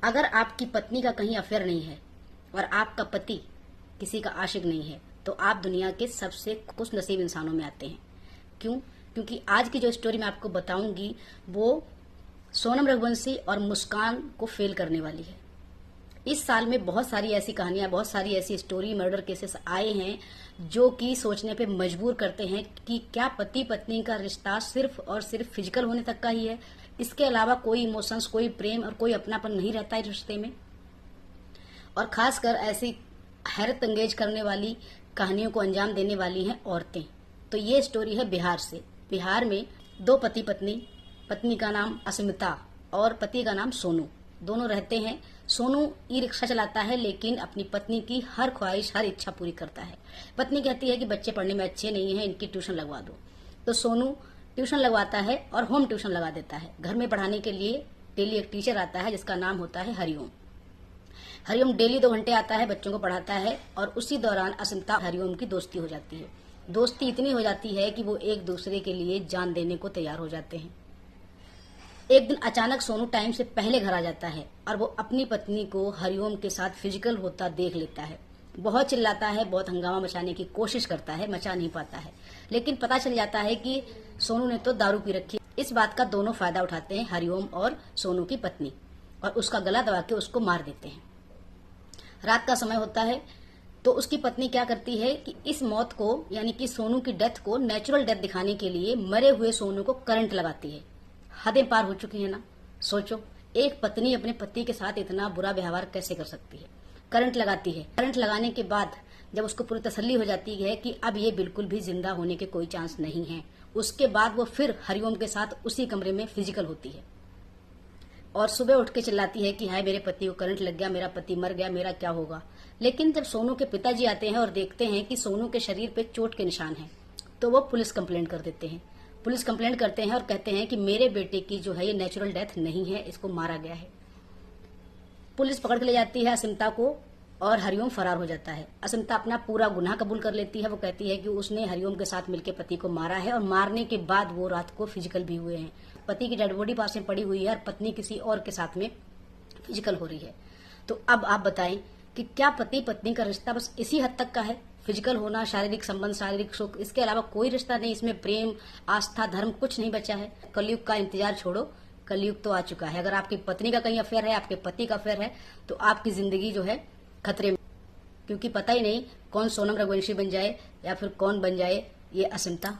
अगर आपकी पत्नी का कहीं अफेयर नहीं है और आपका पति किसी का आशिक नहीं है तो आप दुनिया के सबसे खुशनसीब इंसानों में आते हैं। क्यों? क्योंकि आज की जो स्टोरी मैं आपको बताऊंगी वो सोनम रघुवंशी और मुस्कान को फेल करने वाली है। इस साल में बहुत सारी ऐसी कहानियां, बहुत सारी ऐसी स्टोरी, मर्डर केसेस आए हैं जो कि सोचने पे मजबूर करते हैं कि क्या पति पत्नी का रिश्ता सिर्फ और सिर्फ फिजिकल होने तक का ही है, इसके अलावा कोई इमोशंस, कोई प्रेम और कोई अपनापन नहीं रहता है रिश्ते में। और खासकर ऐसी हैरत अंगेज करने वाली कहानियों को अंजाम देने वाली हैं औरतें। तो ये स्टोरी है बिहार से। बिहार में दो पति पत्नी, पत्नी का नाम अस्मिता और पति का नाम सोनू, दोनों रहते हैं। सोनू ई रिक्शा चलाता है लेकिन अपनी पत्नी की हर ख्वाहिश, हर इच्छा पूरी करता है। पत्नी कहती है कि बच्चे पढ़ने में अच्छे नहीं हैं, इनकी ट्यूशन लगवा दो। तो सोनू ट्यूशन लगवाता है और होम ट्यूशन लगा देता है। घर में पढ़ाने के लिए डेली एक टीचर आता है जिसका नाम होता है हरिओम। हरिओम डेली 2 घंटे आता है, बच्चों को पढ़ाता है और उसी दौरान अस्मिता हरिओम की दोस्ती हो जाती है। दोस्ती इतनी हो जाती है कि वो एक दूसरे के लिए जान देने को तैयार हो जाते हैं। एक दिन अचानक सोनू टाइम से पहले घर आ जाता है और वो अपनी पत्नी को हरिओम के साथ फिजिकल होता देख लेता है। बहुत चिल्लाता है, बहुत हंगामा मचाने की कोशिश करता है, मचा नहीं पाता है, लेकिन पता चल जाता है कि सोनू ने तो दारू पी रखी है। इस बात का दोनों फायदा उठाते हैं, हरिओम और सोनू की पत्नी, और उसका गला दबा के उसको मार देते हैं। रात का समय होता है तो उसकी पत्नी क्या करती है कि इस मौत को, यानी कि सोनू की डेथ को नेचुरल डेथ दिखाने के लिए मरे हुए सोनू को करंट लगाती है। हदें पार हो चुकी है ना। सोचो, एक पत्नी अपने पति के साथ इतना बुरा व्यवहार कैसे कर सकती है। करंट लगाती है। करंट लगाने के बाद जब उसको पूरी तसल्ली हो जाती है कि अब ये बिल्कुल भी जिंदा होने के कोई चांस नहीं है, उसके बाद वो फिर हरिओम के साथ उसी कमरे में फिजिकल होती है और सुबह उठ के चिल्लाती है कि हाय मेरे पति को करंट लग गया, मेरा पति मर गया, मेरा क्या होगा। लेकिन जब सोनू के पिताजी आते हैं और देखते हैं कि सोनू के शरीर पे चोट के निशान हैं, तो वो पुलिस कंप्लेंट कर देते हैं। पुलिस कंप्लेंट करते हैं और कहते हैं कि मेरे बेटे की जो है ये नेचुरल डेथ नहीं है, इसको मारा गया है। पुलिस पकड़ के ले जाती है अस्मिता को और हरिओम फरार हो जाता है। अस्मिता अपना पूरा गुनाह कबूल कर लेती है। वो कहती है कि उसने हरिओम के साथ मिलकर पति को मारा है और मारने के बाद वो रात को फिजिकल भी हुए हैं। पति की डेड बॉडी पास में पड़ी हुई है और पत्नी किसी और के साथ में फिजिकल हो रही है। तो अब आप बताएं कि क्या पति पत्नी का रिश्ता बस इसी हद तक का है? फिजिकल होना, शारीरिक संबंध, शारीरिक सुख, इसके अलावा कोई रिश्ता नहीं, इसमें प्रेम, आस्था, धर्म कुछ नहीं बचा है। कलयुग का इंतजार छोड़ो, कलयुग तो आ चुका है। अगर आपकी पत्नी का कहीं अफेयर है, आपके पति का अफेयर है, तो आपकी जिंदगी जो है खतरे में, क्योंकि पता ही नहीं कौन सोनम रघुवंशी बन जाए या फिर कौन बन जाए ये अस्मिता।